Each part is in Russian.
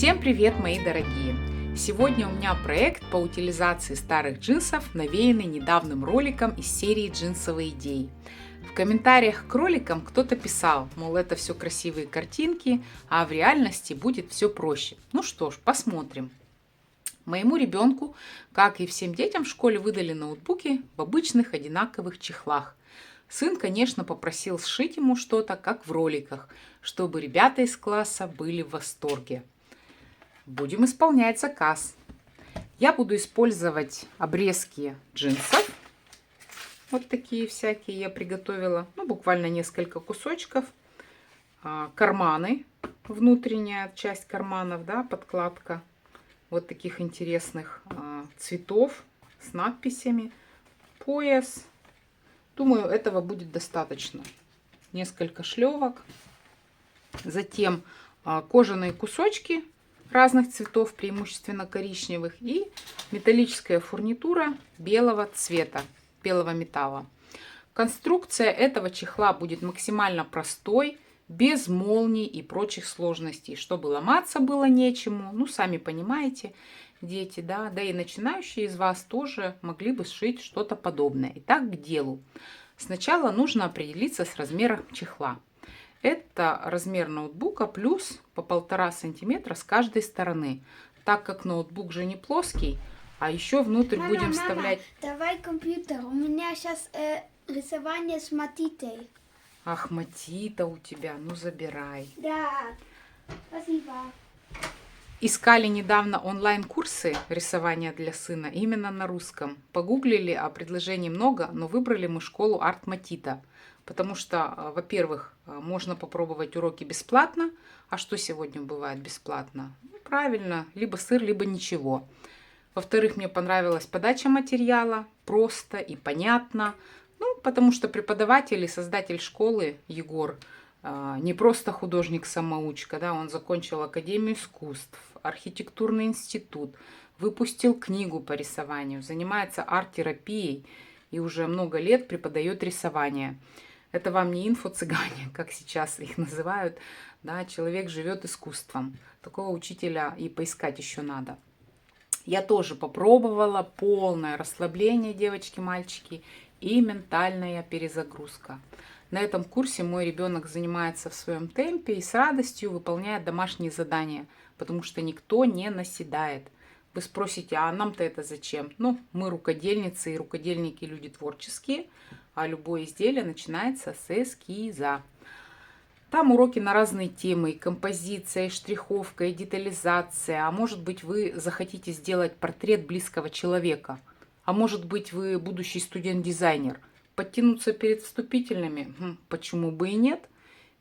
Всем привет, мои дорогие! Сегодня у меня проект по утилизации старых джинсов, навеянный недавним роликом из серии «Джинсовые идеи». В комментариях к роликам кто-то писал, мол, это все красивые картинки, а в реальности будет все проще. Ну что ж, посмотрим. Моему ребенку, как и всем детям в школе, выдали ноутбуки в обычных одинаковых чехлах. Сын, конечно, попросил сшить ему что-то, как в роликах, чтобы ребята из класса были в восторге. Будем исполнять заказ. Я буду использовать обрезки джинсов. Вот такие всякие я приготовила. Ну, буквально несколько кусочков. Карманы. Внутренняя часть карманов, да, подкладка. Вот таких интересных цветов с надписями. Пояс. Думаю, этого будет достаточно. Несколько шлевок. Затем кожаные кусочки разных цветов, преимущественно коричневых, и металлическая фурнитура белого цвета, белого металла. Конструкция этого чехла будет максимально простой, без молний и прочих сложностей, чтобы ломаться было нечему. Ну, сами понимаете, дети, да, да и начинающие из вас тоже могли бы сшить что-то подобное. Итак, к делу. Сначала нужно определиться с размером чехла. Это размер ноутбука плюс по 1,5 сантиметра с каждой стороны. Так как ноутбук же не плоский, а еще внутрь будем вставлять... Давай компьютер. У меня сейчас рисование с матитой. Ах, матита у тебя, ну забирай. Да, спасибо. Искали недавно онлайн-курсы рисования для сына именно на русском. Погуглили, а предложений много, но выбрали мы школу Арт Матита. Потому что, во-первых, можно попробовать уроки бесплатно. А что сегодня бывает бесплатно? Ну, правильно, либо сыр, либо ничего. Во-вторых, мне понравилась подача материала, просто и понятно. Ну, потому что преподаватель и создатель школы Егор не просто художник-самоучка, да, он закончил Академию искусств, архитектурный институт, выпустил книгу по рисованию, занимается арт-терапией и уже много лет преподает рисование. Это вам не инфо-цыгане, как сейчас их называют. Да, человек живет искусством. Такого учителя и поискать еще надо. Я тоже попробовала полное расслабление, девочки, мальчики, и ментальная перезагрузка. На этом курсе мой ребенок занимается в своем темпе и с радостью выполняет домашние задания, потому что никто не наседает. Вы спросите, а нам-то это зачем? Ну, мы рукодельницы и рукодельники люди творческие, а любое изделие начинается с эскиза. Там уроки на разные темы, и композиция, и штриховка, и детализация. А может быть, вы захотите сделать портрет близкого человека. А может быть, вы будущий студент-дизайнер. Подтянуться перед вступительными? Почему бы и нет?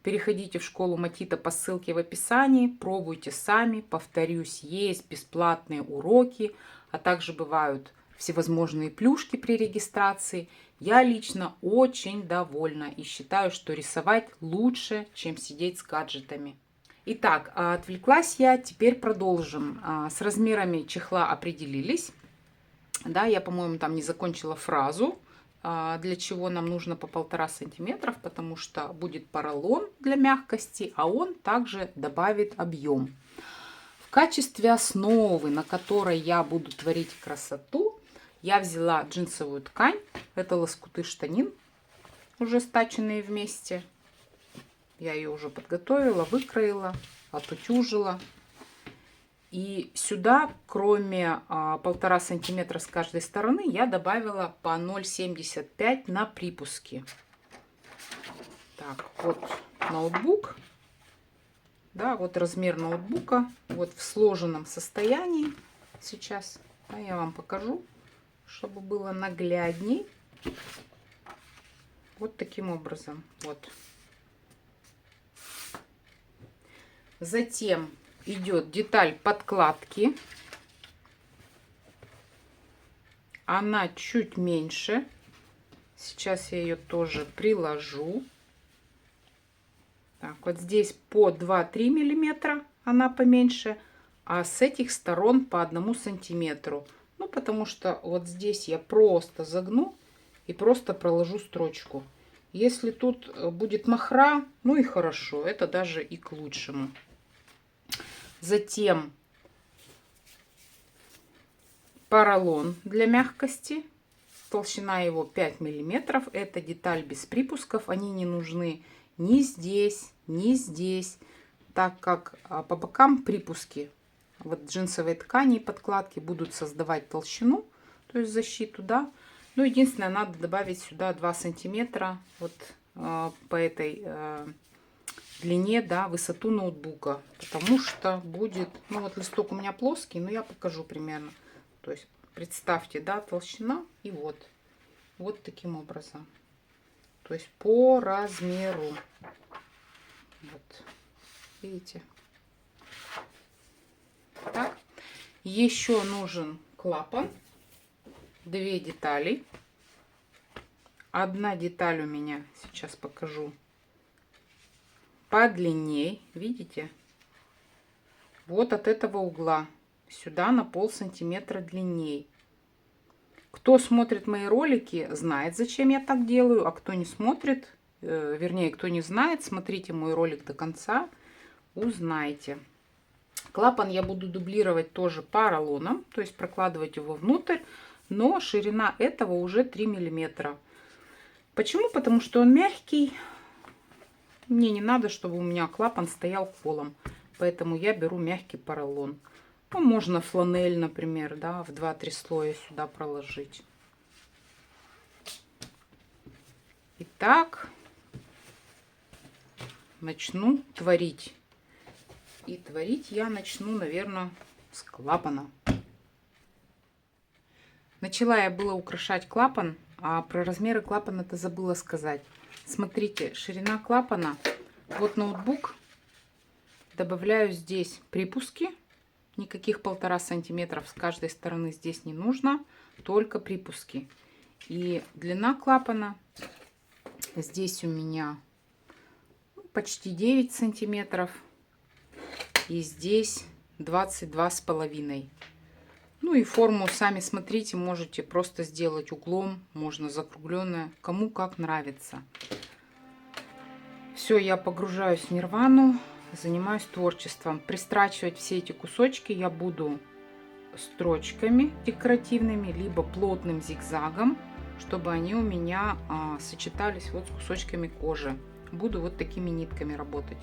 Переходите в школу Матита по ссылке в описании, пробуйте сами. Повторюсь, есть бесплатные уроки, а также бывают всевозможные плюшки при регистрации. Я лично очень довольна и считаю, что рисовать лучше, чем сидеть с гаджетами. Итак, отвлеклась я, теперь продолжим. С размерами чехла определились. Да, я, по-моему, там не закончила фразу, для чего нам нужно по 1,5 сантиметра, потому что будет поролон для мягкости, а он также добавит объем. В качестве основы, на которой я буду творить красоту, я взяла джинсовую ткань. Это лоскуты штанин, уже стаченные вместе. Я ее уже подготовила, выкроила, отутюжила. И сюда, кроме 1,5 сантиметра с каждой стороны, я добавила по 0,75 на припуски. Так, вот ноутбук. Да, вот размер ноутбука. Вот в сложенном состоянии сейчас. Да, я вам покажу, чтобы было наглядней. Вот таким образом. Вот. Затем идет деталь подкладки. Она чуть меньше. Сейчас я ее тоже приложу. Так, вот здесь по 2-3 миллиметра она поменьше, а с этих сторон по 1 сантиметру. Ну, потому что вот здесь я просто загну и просто проложу строчку. Если тут будет махра, ну и хорошо, это даже и к лучшему. Затем поролон для мягкости. Толщина его 5 миллиметров. Это деталь без припусков. Они не нужны ни здесь, ни здесь, так как по бокам припуски вот джинсовой ткани и подкладки будут создавать толщину, то есть защиту, да. Но единственное, надо добавить сюда 2 сантиметра вот по этой длине, да, высоту ноутбука, потому что будет, ну вот листок у меня плоский, но я покажу примерно. То есть представьте, да, толщина и вот таким образом. То есть по размеру. Вот. Видите? Так. Еще нужен клапан. 2 детали. Одна деталь у меня, сейчас покажу, подлинней. Видите? Вот от этого угла сюда на полсантиметра длинней. Кто смотрит мои ролики, знает, зачем я так делаю, а кто не смотрит, вернее, кто не знает, смотрите мой ролик до конца, узнаете. Клапан я буду дублировать тоже поролоном, то есть прокладывать его внутрь, но ширина этого уже 3 миллиметра. Почему? Потому что он мягкий. Мне не надо, чтобы у меня клапан стоял колом, поэтому я беру мягкий поролон. Ну, можно фланель, например, да, в 2-3 слоя сюда проложить. Итак, начну творить. И творить я начну, наверное, с клапана. Начала я было украшать клапан, а про размеры клапана-то забыла сказать. Смотрите, ширина клапана. Вот ноутбук. Добавляю здесь припуски. Никаких 1,5 сантиметров с каждой стороны здесь не нужно. Только припуски. И длина клапана здесь у меня почти 9 сантиметров. И здесь 22,5. Ну и форму сами смотрите, можете просто сделать углом, можно закругленная, кому как нравится. Все, я погружаюсь в нирвану, занимаюсь творчеством. Пристрачивать все эти кусочки я буду строчками декоративными, либо плотным зигзагом, чтобы они у меня сочетались вот с кусочками кожи. Буду вот такими нитками работать.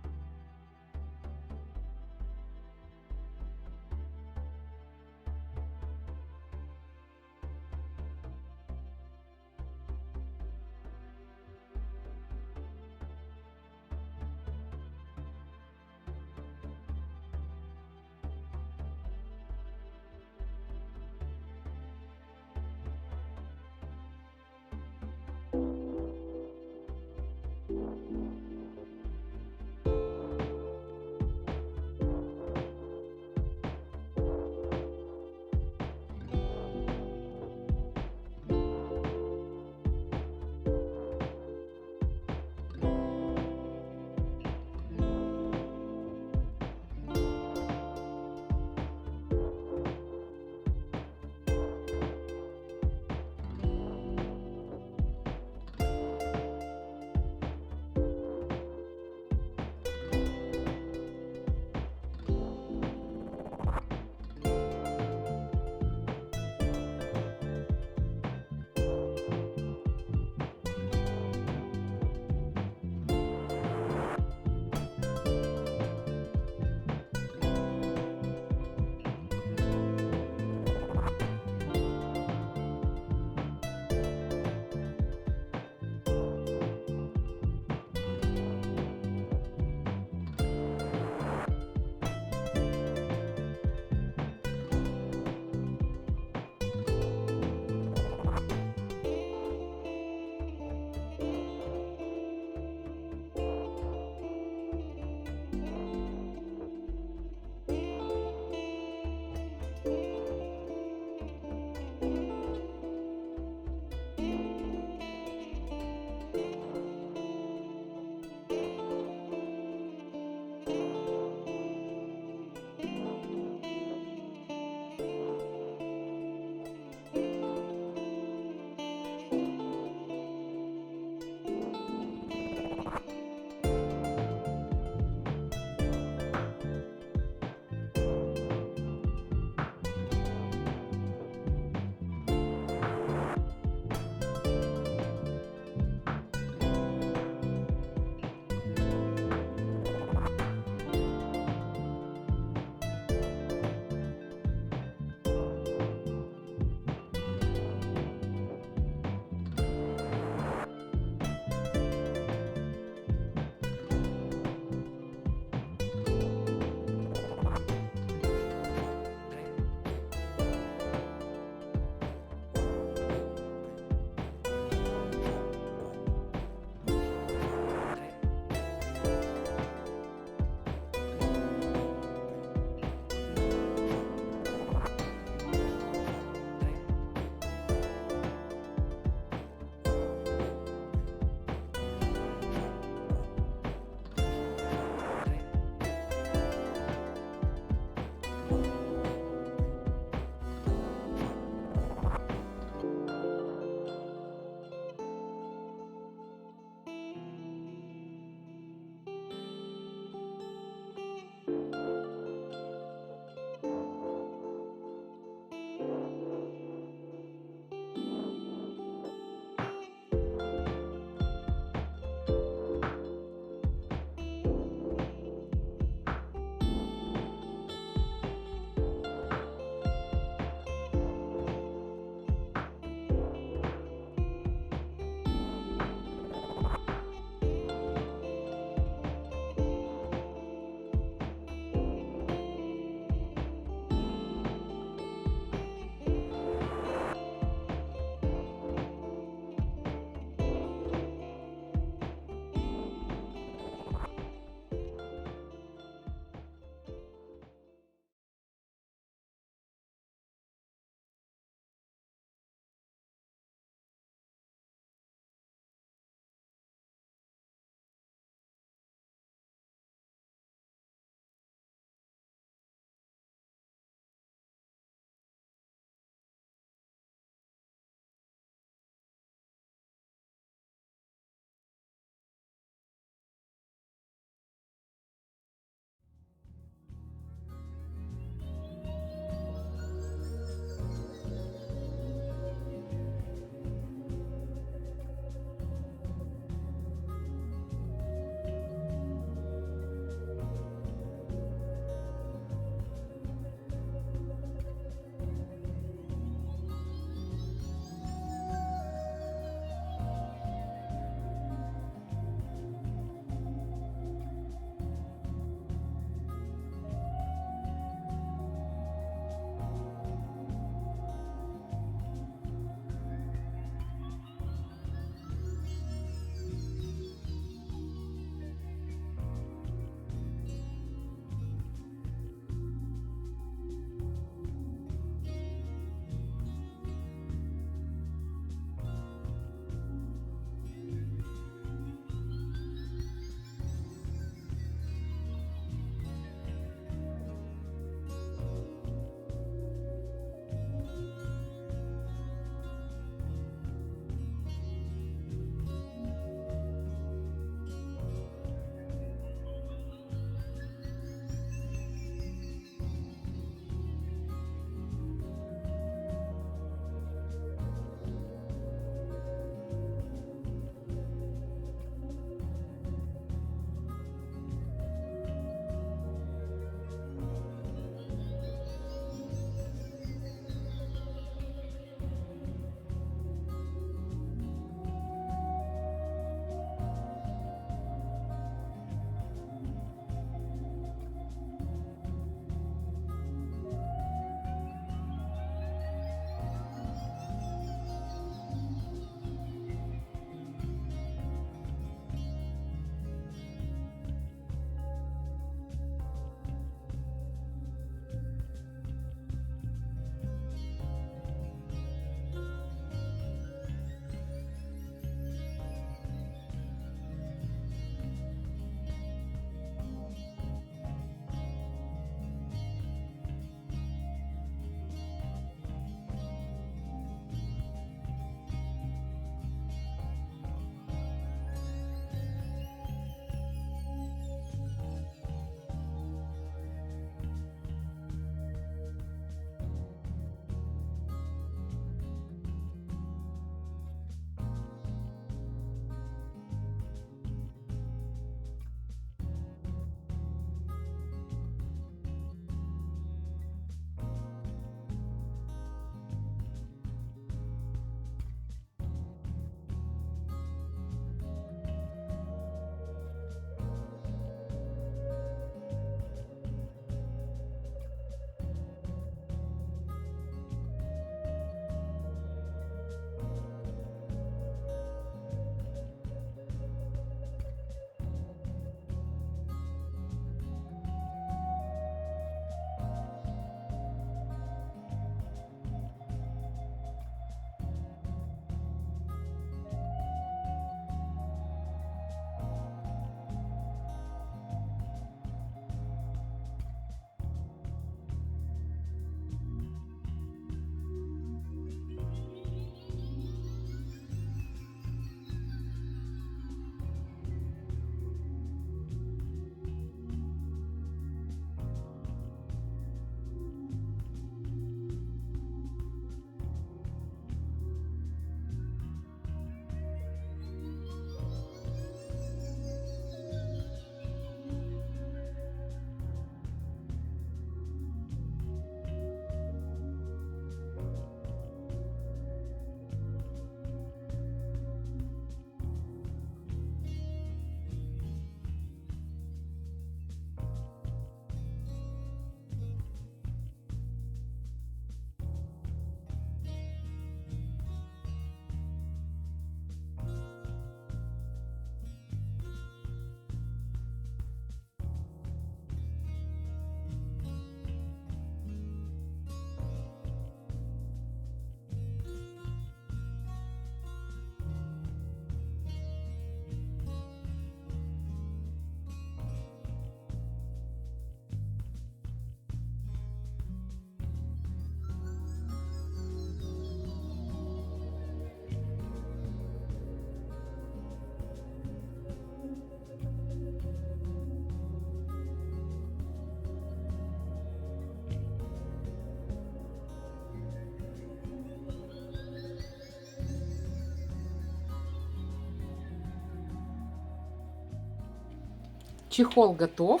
Чехол готов.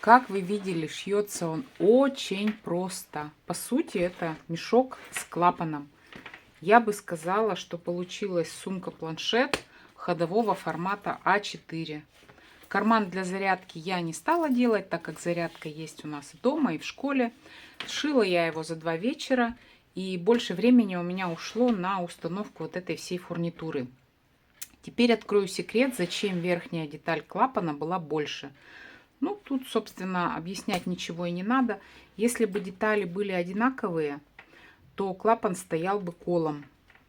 Как вы видели, шьется он очень просто. По сути, это мешок с клапаном. Я бы сказала, что получилась сумка-планшет ходового формата А4. Карман для зарядки я не стала делать, так как зарядка есть у нас и дома, и в школе. Сшила я его за 2 вечера, и больше времени у меня ушло на установку вот этой всей фурнитуры. Теперь открою секрет, зачем верхняя деталь клапана была больше. Ну, тут, собственно, объяснять ничего и не надо. Если бы детали были одинаковые, то клапан стоял бы колом.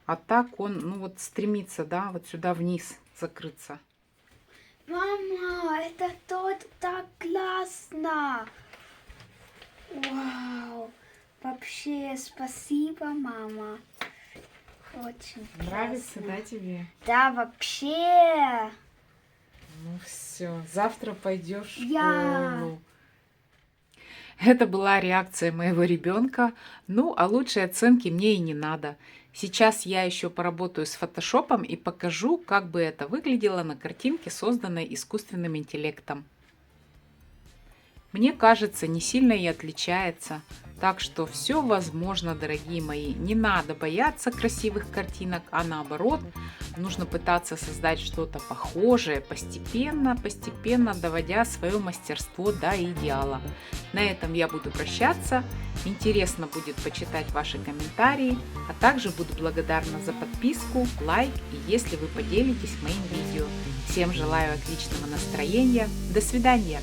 А так он, ну вот, стремится, да, вот сюда вниз закрыться. Мама, это так классно! Вау! Вообще, спасибо, мама. Очень Нравится, классно. да, тебе? Да, вообще. Ну все, завтра пойдешь в Я. школу. Это была реакция моего ребенка. Ну, а лучшей оценки мне и не надо. Сейчас я еще поработаю с фотошопом и покажу, как бы это выглядело на картинке, созданной искусственным интеллектом. Мне кажется, не сильно и отличается. Так что все возможно, дорогие мои. Не надо бояться красивых картинок, а наоборот, нужно пытаться создать что-то похожее, постепенно, доводя свое мастерство до идеала. На этом я буду прощаться. Интересно будет почитать ваши комментарии, а также буду благодарна за подписку, лайк и если вы поделитесь моим видео. Всем желаю отличного настроения. До свидания!